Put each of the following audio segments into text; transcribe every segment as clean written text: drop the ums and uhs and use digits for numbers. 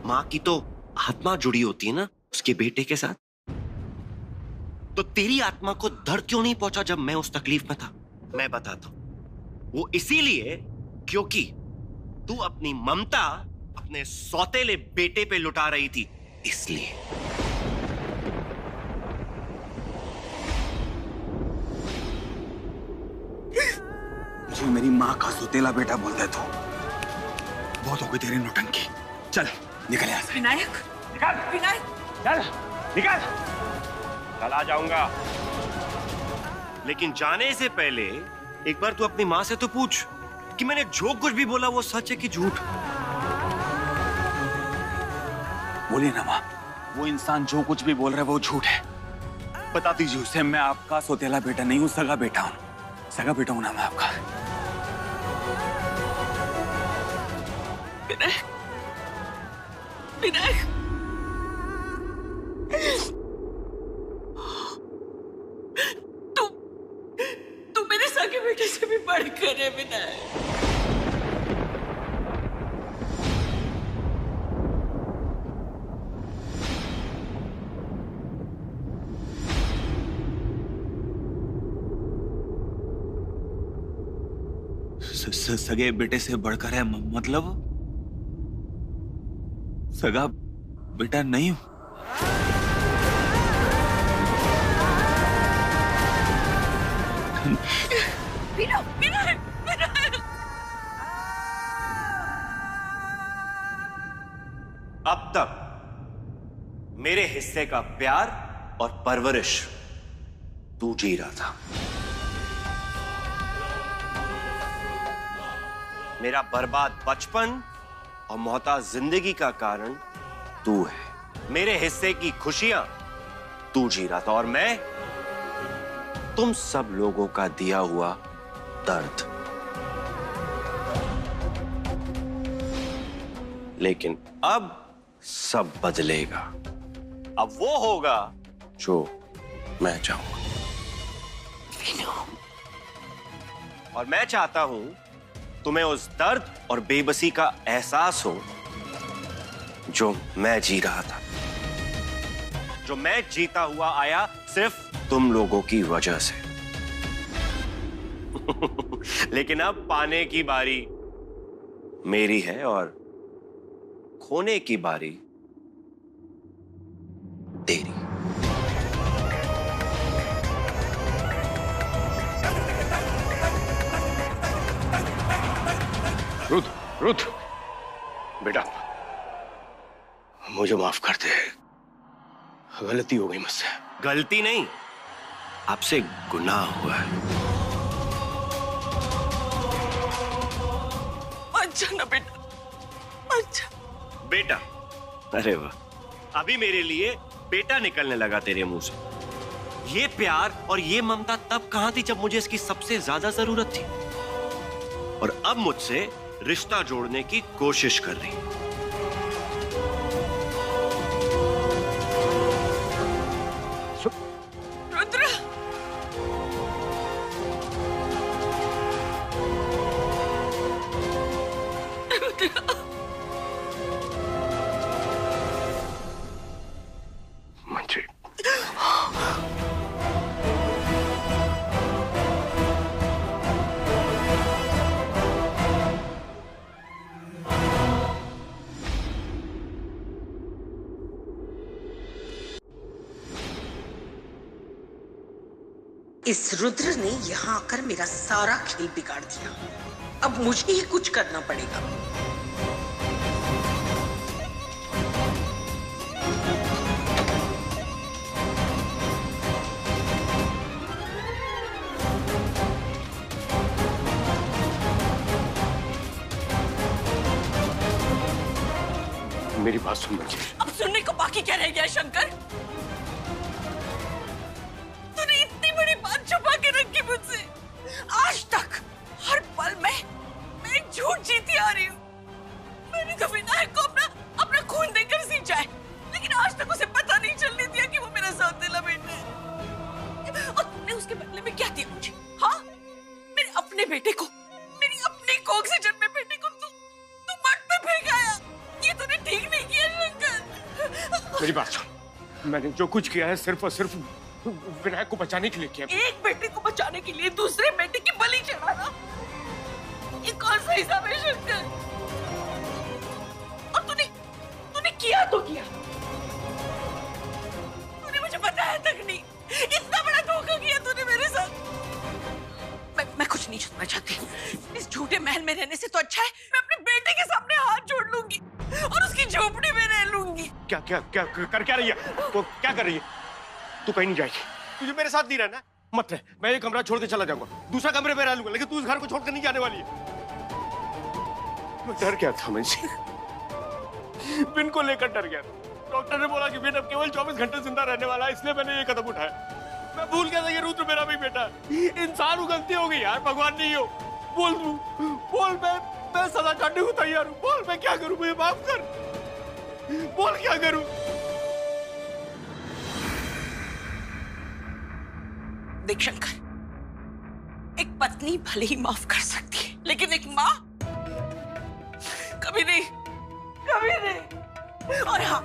माँ की तो आत्मा जुड़ी होती है ना उसके बेटे के साथ। तो तेरी आत्मा को दर्द क्यों नहीं पहुंचा जब मैं उस तकलीफ में था? मैं बताता हूं, वो इसीलिए क्योंकि तू अपनी ममता अपने सौतेले बेटे पे लुटा रही थी, इसलिए। मुझे मेरी माँ का सौतेला बेटा बोलता है तू। बहुत हो गई तेरी नौटंकी। चल निकल यहाँ से। विनायक, निकल विनायक, चल निकल। चला जाऊंगा, लेकिन जाने से पहले एक बार तू अपनी माँ से तो पूछ कि मैंने जो कुछ भी बोला वो सच है कि झूठ। बोलिए ना माँ, वो इंसान जो कुछ भी बोल रहा है वो झूठ है। बता दीजिए उसे मैं आपका सौतेला बेटा नहीं हूँ, सगा बेटा हूँ। सगा बेटा हूँ ना मैं आपका। विनायक, विनायक, तू मेरे सगे बेटे से भी बढ़कर है विनायक। सगे बेटे से बढ़कर है मतलब सगा बेटा नहीं हूं। अब तक मेरे हिस्से का प्यार और परवरिश तू जी रहा था। मेरा बर्बाद बचपन और मोहताज जिंदगी का कारण तू है। मेरे हिस्से की खुशियां तू जी रहा था और मैं तुम सब लोगों का दिया हुआ दर्द। लेकिन अब सब बदलेगा। अब वो होगा जो मैं चाहूंगा। और मैं चाहता हूं तुम्हें उस दर्द और बेबसी का एहसास हो जो मैं जी रहा था, जो मैं जीता हुआ आया सिर्फ तुम लोगों की वजह से। लेकिन अब पाने की बारी मेरी है और खोने की बारी तेरी। रुद्र, बेटा मुझे माफ कर दे, गलती हो गई मुझसे। गलती नहीं, आपसे गुनाह हुआ है। अच्छा ना बेटा, अच्छा बेटा, अरे वाह, अभी मेरे लिए बेटा निकलने लगा तेरे मुंह से। ये प्यार और ये ममता तब कहां थी जब मुझे इसकी सबसे ज्यादा जरूरत थी, और अब मुझसे रिश्ता जोड़ने की कोशिश कर रही। रुद्र, मंजी, इस रुद्र ने यहाँ आकर मेरा सारा खेल बिगाड़ दिया। अब मुझे ही कुछ करना पड़ेगा। मेरी बात सुन मंजी। अब सुनने को बाकी क्या रह गया शंकर? तूने इतनी बड़ी बात छुपा के रखी मुझसे। आज तक हर पल मैं एक झूठ जीती आ रही हूँ। मैंने तो विनायक को अपना खून देकर सींचा है, लेकिन आज तक उसे पता नहीं चलने दिया कि वो मेरा सौतेला बेटा है। और तुमने उसके बदले में क्या दिया मुझे? हाँ, मेरे अपने बेटे को, मेरी अपनी कोख से जन्मे बेटे को तू मट में फेंक आया। ये तूने ठीक नहीं किया। मेरी बात सुन, मैंने जो कुछ किया है सिर्फ और सिर्फ विनायक को बचाने के लिए किया। एक बेटे को बचाने के लिए दूसरे बेटे की बलि चढ़ाना, ये कौन सा हिसाब है शंकर? और तूने किया तो किया, तूने मुझे बताया तक नहीं। इतना बड़ा धोखा किया तूने मेरे साथ। मैं कुछ नहीं जानना चाहती। इस झूठे महल में रहने से तो अच्छा है मैं अपने बेटे के सामने हाथ जोड़ लूंगी और उसकी झोपड़ी में रह लूंगी। क्या क्या क्या कर क्या रही है? वो क्या कर रही है? तू कहीं नहीं जाएगी, तुझे मेरे साथ नहीं रहना। मत रह, मैं ये कमरा छोड़ के चला जाऊंगा, दूसरा कमरे में रह लूंगा, लेकिन तू इस घर को छोड़कर नहीं जाने वाली है। मैं डर गया था मुझे, बिन को लेकर डर गया था। डॉक्टर ने बोला कि बिन अब केवल 24 घंटे जिंदा रहने वाला है, इसलिए मैंने ये कदम उठाया। मैं भूल गया था ये रुद्र मेरा भी बेटा है। इंसान हूँ, गलती हो गई यार, भगवान नहीं हो। बोल तू, बोल। मैं सजा काटने को तैयार हूँ। बोल मैं क्या करूँ, मुझे माफ कर। बोल क्या करूँ? देख शंकर, एक पत्नी भले ही माफ कर सकती है, लेकिन एक माँ कभी नहीं, कभी नहीं। और हाँ,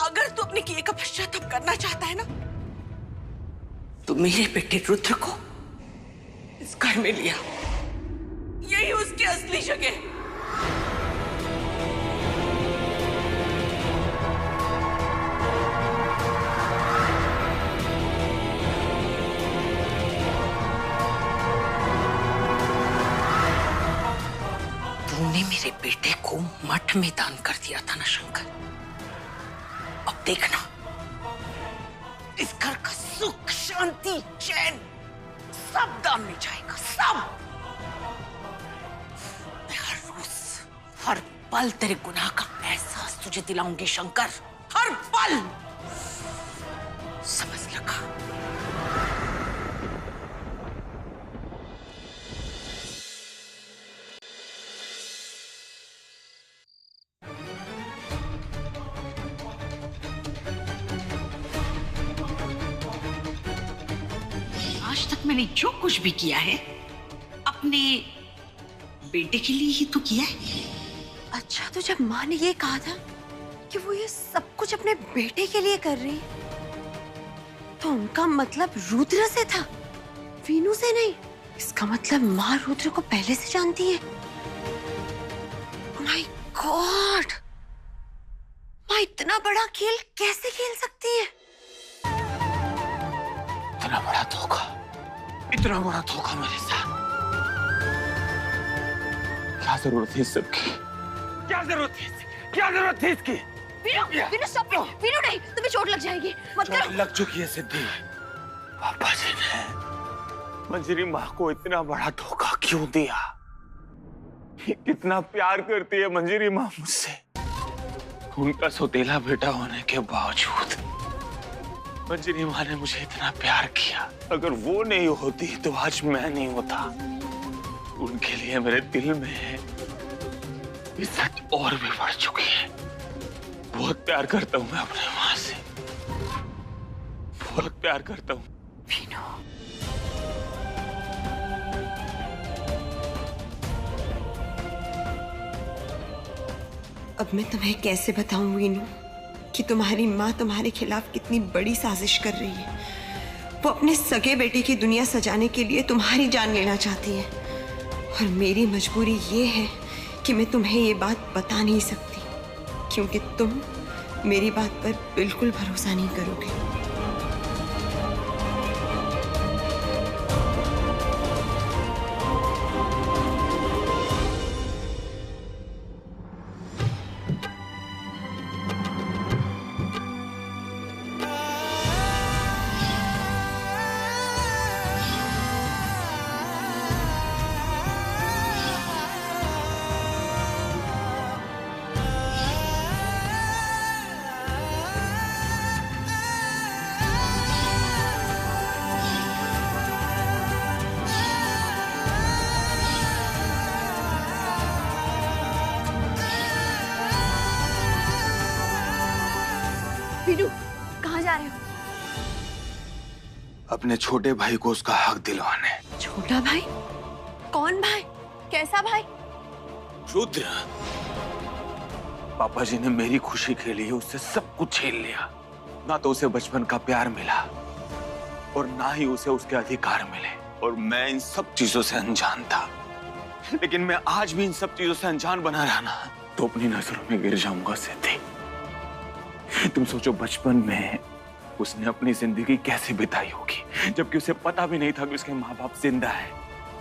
अगर तू अपने किए का पश्चाताप करना चाहता है ना, तो मेरे बेटे रुद्र को इस घर में लिया, यही उसकी असली जगह है। तूने मेरे बेटे को मठ में दान कर दिया था ना शंकर, अब देखना इस घर का सुख, शांति, चैन सब दान में जाएगा, सब। मैं हर रोज, हर पल तेरे गुनाह का एहसास तुझे दिलाऊंगी शंकर, हर पल। समझ लगा? आज तक मैंने जो कुछ भी किया है अपने बेटे के लिए ही तो किया है। अच्छा, तो जब माँ ने ये कहा था कि वो ये सब कुछ अपने बेटे के लिए कर रही है, तो उनका मतलब रुद्र से था, वीनू से नहीं। इसका मतलब माँ रुद्र को पहले से जानती है। माय गॉड, माँ इतना बड़ा खेल कैसे खेल सकती है? इतना बड़ा धोखा, इतना बड़ा धोखा मेरे साथ। क्या जरूरत है इस सबकी? क्या जरूरत है इसकी? क्या जरूरत है इसकी? वीनू स्टॉप, वीनू नहीं, तुम्हें चोट लग जाएगी, मत करो। लग चुकी है सिद्धि। पापा जी ने मंजरी माँ को इतना बड़ा धोखा क्यों दिया? कितना प्यार करती है मंजरी माँ मुझसे, उनका सौतेला बेटा होने के बावजूद मंजरी माँ ने मुझे इतना प्यार किया। अगर वो नहीं होती तो आज मैं नहीं होता। उनके लिए मेरे दिल में इज्जत और भी बढ़ चुकी है। बहुत प्यार करता हूँ मैं अपने माँ से, बहुत प्यार करता हूँ। वीनू, अब मैं तुम्हें कैसे बताऊं वीनू कि तुम्हारी माँ तुम्हारे खिलाफ कितनी बड़ी साजिश कर रही है। वो अपने सगे बेटे की दुनिया सजाने के लिए तुम्हारी जान लेना चाहती है, और मेरी मजबूरी ये है कि मैं तुम्हें ये बात बता नहीं सकती, क्योंकि तुम मेरी बात पर बिल्कुल भरोसा नहीं करोगे। वीनू, कहाँ जा रहे हो? अपने छोटे भाई को उसका हक दिलवाने। छोटा भाई? कौन भाई? कैसा भाई? रुद्र, पापा जी ने मेरी खुशी के लिए उससे सब कुछ छीन लिया। ना तो उसे बचपन का प्यार मिला और ना ही उसे उसके अधिकार मिले, और मैं इन सब चीजों से अनजान था। लेकिन मैं आज भी इन सब चीजों से अनजान बना रहा ना तो अपनी नजरों में गिर जाऊंगा सिद्धि। तुम सोचो, बचपन में उसने अपनी जिंदगी कैसे बिताई होगी, जबकि उसे पता भी नहीं था कि उसके माँ बाप जिंदा है।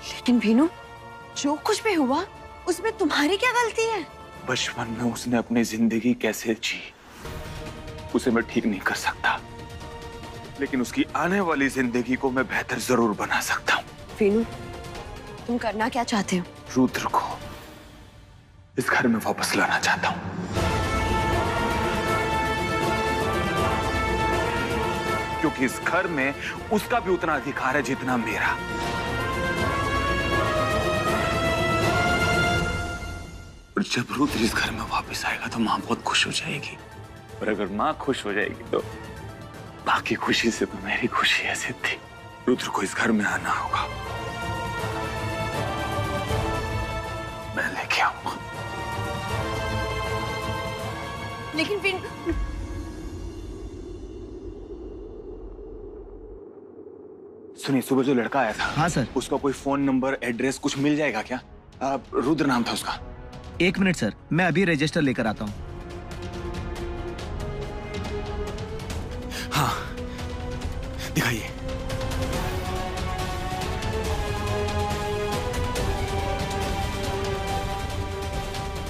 लेकिन भीनू, जो कुछ भी हुआ उसमें तुम्हारी क्या गलती है? बचपन में उसने अपनी जिंदगी कैसे जी उसे मैं ठीक नहीं कर सकता, लेकिन उसकी आने वाली जिंदगी को मैं बेहतर जरूर बना सकता हूँ। भीनू, तुम करना क्या चाहते हो? रुद्र को इस घर में वापस लाना चाहता हूँ। क्योंकि इस घर में उसका भी उतना अधिकार है जितना मेरा। और जब रुद्र इस घर में वापस आएगा तो मां बहुत खुश हो जाएगी, और अगर मां खुश हो जाएगी तो बाकी खुशी से तो मेरी खुशी है सिद्धि। रुद्र को इस घर में आना होगा, मैं लेके आऊंगा। लेकिन फिर सुनिए, सुबह जो लड़का आया था, हाँ सर। उसका कोई फोन नंबर, एड्रेस कुछ मिल जाएगा क्या? रुद्र नाम था उसका। 1 मिनट सर, मैं अभी रजिस्टर लेकर आता हूँ। हाँ, दिखाइए।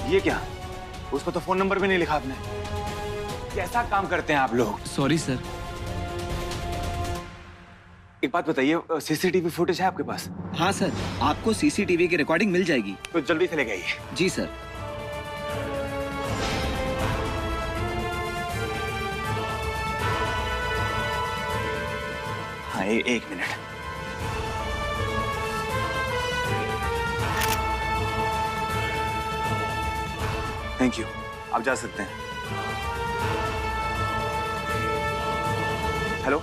ये क्या? उसका तो फोन नंबर भी नहीं लिखा आपने। कैसा काम करते हैं आप लोग? Sorry sir. एक बात बताइए, सीसीटीवी फुटेज है आपके पास? हाँ सर, आपको सीसीटीवी की रिकॉर्डिंग मिल जाएगी। तो जल्दी से लेके आइए। जी सर। हाँ, एक मिनट। थैंक यू, आप जा सकते हैं। हेलो,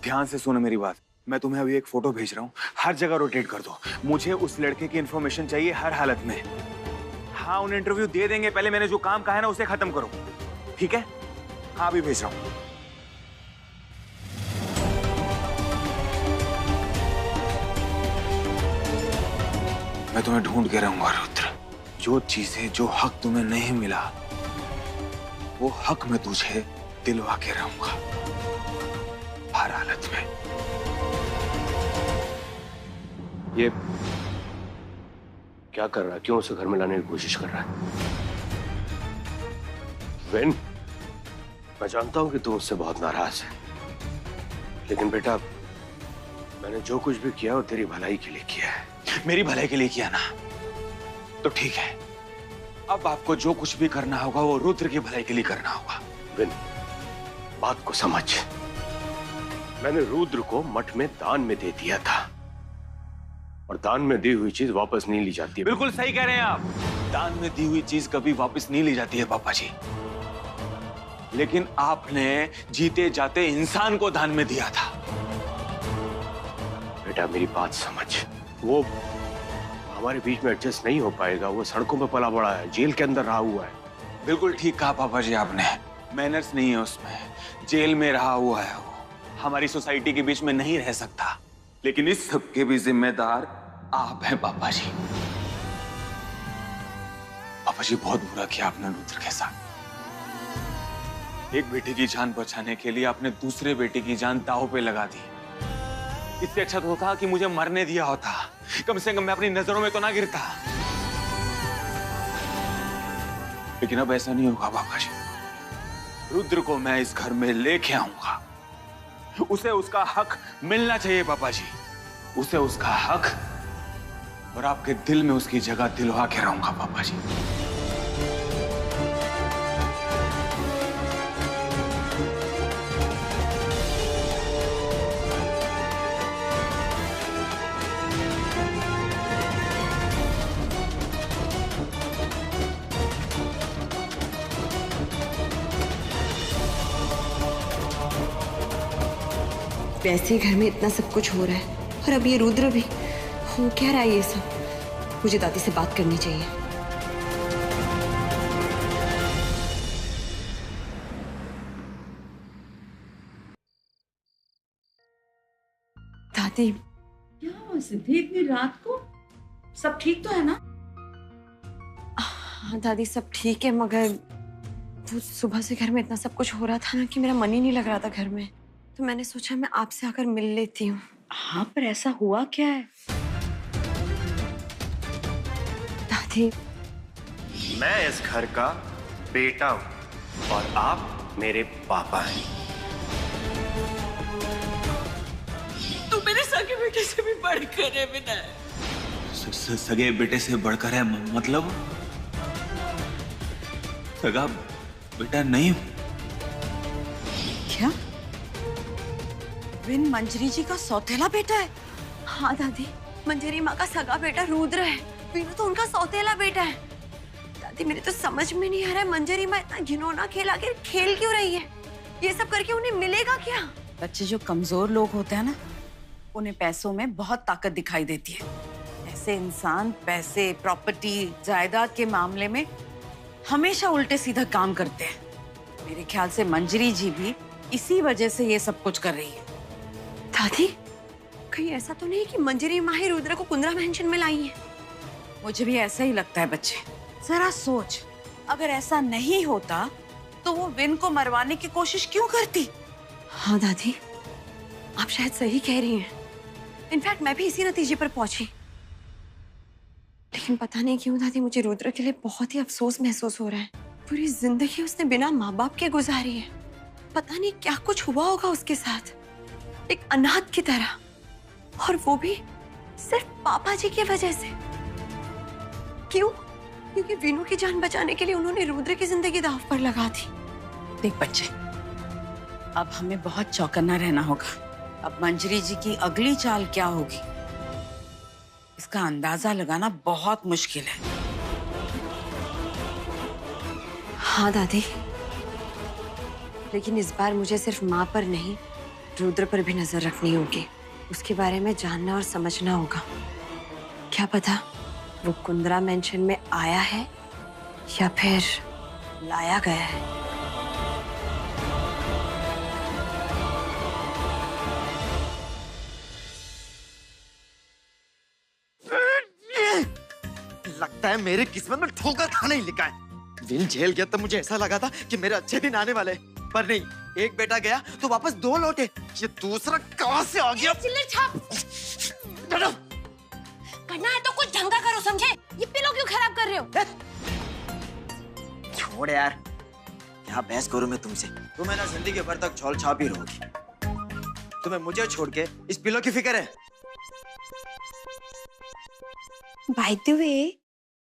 ध्यान से सुनो मेरी बात। मैं तुम्हें अभी एक फोटो भेज रहा हूँ, हर जगह रोटेट कर दो। मुझे उस लड़के की इंफॉर्मेशन चाहिए हर हालत में। हाँ, उन्हें इंटरव्यू दे देंगे, पहले मैंने जो काम कहा है ना उसे खत्म करो, ठीक है? हाँ, अभी भेज रहा हूँ। मैं तुम्हें ढूंढ के रहूंगा रुद्र। जो चीजें, जो हक तुम्हें नहीं मिला, वो हक मैं तुझे दिलवा के रहूंगा हर हालत में। ये क्या कर रहा है? क्यों उसे घर में लाने की कोशिश कर रहा है? वेन, मैं जानता हूं कि तुम उससे बहुत नाराज है, लेकिन बेटा, मैंने जो कुछ भी किया वो तेरी भलाई के लिए किया है। मेरी भलाई के लिए किया ना, तो ठीक है। अब आपको जो कुछ भी करना होगा वो रुद्र की भलाई के लिए करना होगा। विन, बात को समझ। मैंने रुद्र को मठ में दान में दे दिया था, और दान में दी हुई चीज वापस नहीं ली जाती है। बिल्कुल सही कह रहे हैं आप। दान में दी हुई चीज कभी वापस नहीं ली जाती है पापा जी, लेकिन आपने जीते जाते इंसान को दान में दिया था। बेटा, मेरी बात समझ। वो हमारे बीच में एडजस्ट नहीं हो पाएगा। वो सड़कों पे पला बड़ा है, जेल के अंदर रहा हुआ है। बिल्कुल ठीक कहा पापा जी आपने। मैनर्स नहीं है उसमें, जेल में रहा हुआ है वो, हमारी सोसाइटी के बीच में नहीं रह सकता। लेकिन इस सब के भी जिम्मेदार आप हैं पापा जी। पापा जी, बहुत बुरा किया आपने रुद्र के साथ। एक बेटे की जान बचाने के लिए आपने दूसरे बेटे की जान दांव पे लगा दी। इससे अच्छा तो था कि मुझे मरने दिया होता, कम से कम मैं अपनी नजरों में तो ना गिरता। लेकिन अब ऐसा नहीं होगा पापा जी। रुद्र को मैं इस घर में लेके आऊंगा। उसे उसका हक मिलना चाहिए पापा जी, उसे उसका हक, और आपके दिल में उसकी जगह दिलवा के रहूंगा पापा जी। वैसे घर में इतना सब कुछ हो रहा है, और अब ये रुद्र भी हो क्या रहा है ये सब? मुझे दादी से बात करनी चाहिए। दादी, क्या हुआ सिद्धि इतनी रात को? सब ठीक तो है ना? हाँ दादी सब ठीक है, मगर वो सुबह से घर में इतना सब कुछ हो रहा था ना कि मेरा मन ही नहीं लग रहा था घर में। तो मैंने सोचा मैं आपसे आकर मिल लेती हूँ। हाँ, पर ऐसा हुआ क्या है? दादी, मैं इस घर का बेटा हूं और आप मेरे पापा हैं। तू मेरे सगे बेटे से भी बढ़कर है विनय। सगे बेटे से बढ़कर है मतलब? सगा बेटा नहीं हूं। क्या? विन मंजरी जी का सौतेला बेटा है? हाँ दादी, मंजरी माँ का सगा बेटा रुद्र है, वीनू तो उनका सौतेला बेटा है। दादी मेरे तो समझ में नहीं आ रहा है, मंजरी माँ इतना घिनौना खेल आखिर खेल क्यों रही है? ये सब करके उन्हें मिलेगा क्या? बच्चे जो कमजोर लोग होते हैं ना, उन्हें पैसों में बहुत ताकत दिखाई देती है। ऐसे इंसान पैसे, प्रॉपर्टी, जायदाद के मामले में हमेशा उल्टे सीधा काम करते हैं। मेरे ख्याल से मंजरी जी भी इसी वजह से ये सब कुछ कर रही है। दादी, कहीं ऐसा तो नहीं कि मंजरी माँ ही रुद्र को कुंद्रा मेंशन में लाई है? मुझे भी ऐसा ही लगता है बच्चे। जरा सोच, अगर ऐसा नहीं होता तो वो विन को मरवाने की कोशिश क्यों करती? हाँ दादी, आप शायद सही कह रही हैं। इनफैक्ट मैं भी इसी नतीजे पर पहुंची। लेकिन पता नहीं क्यों दादी, मुझे रुद्र के लिए बहुत ही अफसोस महसूस हो रहा है। पूरी जिंदगी उसने बिना माँ बाप के गुजारी है। पता नहीं क्या कुछ हुआ होगा उसके साथ, एक अनाथ की तरह, और वो भी सिर्फ पापा जी की वजह से। क्यों? क्योंकि वीनू की जान बचाने के लिए उन्होंने रुद्र की जिंदगी दांव पर लगा दी। देख बच्चे, अब हमें बहुत चौकन्ना रहना होगा। अब मंजरी जी की अगली चाल क्या होगी, इसका अंदाजा लगाना बहुत मुश्किल है। हाँ दादी, लेकिन इस बार मुझे सिर्फ माँ पर नहीं, रुद्र पर भी नजर रखनी होगी। उसके बारे में जानना और समझना होगा। क्या पता वो कुंद्रा मेंशन में आया है या फिर लाया गया है। लगता है मेरे किस्मत में ठोकर खाना ही लिखा है। विन जेल गया तब मुझे ऐसा लगा था कि मेरे अच्छे दिन आने वाले, पर नहीं, एक बेटा गया तो वापस दो लौटे। ये दूसरा कहां से आ गया? चिल्लर छाप करना है तो कुछ ढंग का करो, समझे? ये पिलो क्यों खराब कर रहे हो? छोड़ यार, क्या बहस करूं मैं तुमसे? तुम है ना जिंदगी भर तक झोल छाप ही रहोगी। तुम्हें मुझे छोड़ के इस पिलो की फिक्र है? बाय द वे,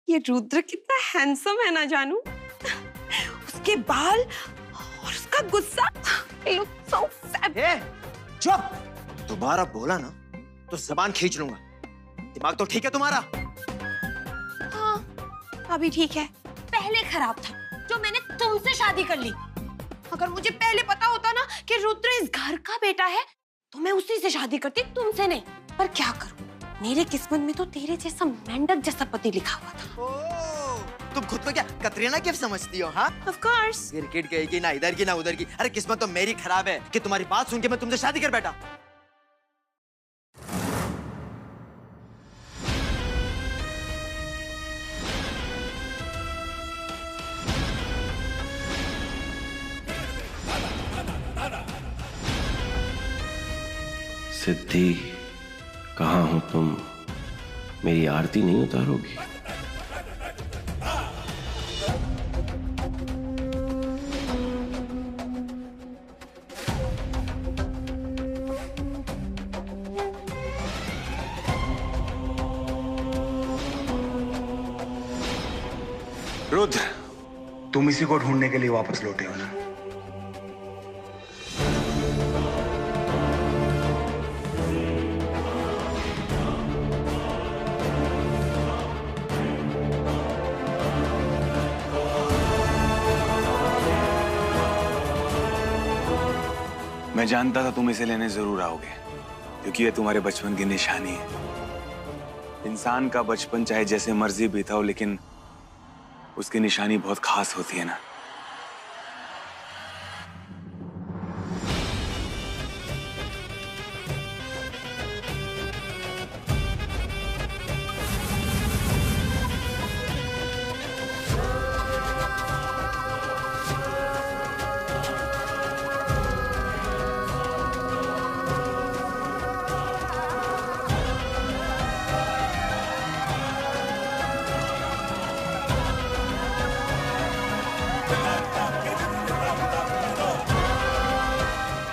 ये रुद्र कितना हैंडसम है ना जानू। उसके बाल और उसका गुस्सा, he looks so fab. चुप! दोबारा बोला ना तो जबान खींच लूंगा। दिमाग तो ठीक है तुम्हारा? हाँ, अभी ठीक है। पहले खराब था जो मैंने तुमसे शादी कर ली। अगर मुझे पहले पता होता ना कि रुद्र इस घर का बेटा है तो मैं उसी से शादी करती, तुमसे नहीं। पर क्या करूं, मेरे किस्मत में तो तेरे जैसा मेंढक जैसा पति लिखा हुआ था। ओह, तुम खुद को क्या कतरीना कैफ समझती हो? हाँ, Of course. क्रिकेट गई कि ना इधर की ना उधर की। अरे किस्मत तो मेरी खराब है कि तुम्हारी बात सुन के मैं तुमसे शादी कर बैठा। सिद्धि, कहाँ हो तुम? मेरी आरती नहीं उतारोगी? रुद्र, तुम इसी को ढूंढने के लिए वापस लौटे हो ना? मैं जानता था तुम इसे लेने जरूर आओगे, क्योंकि ये तुम्हारे बचपन की निशानी है। इंसान का बचपन चाहे जैसे मर्जी बीता हो, लेकिन उसकी निशानी बहुत खास होती है ना।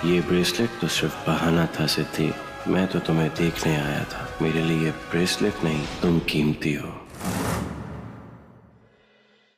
ये ब्रेसलेट तो सिर्फ बहाना था सिद्धि। मैं तो तुम्हें देखने आया था। मेरे लिए ब्रेसलेट नहीं, तुम कीमती हो।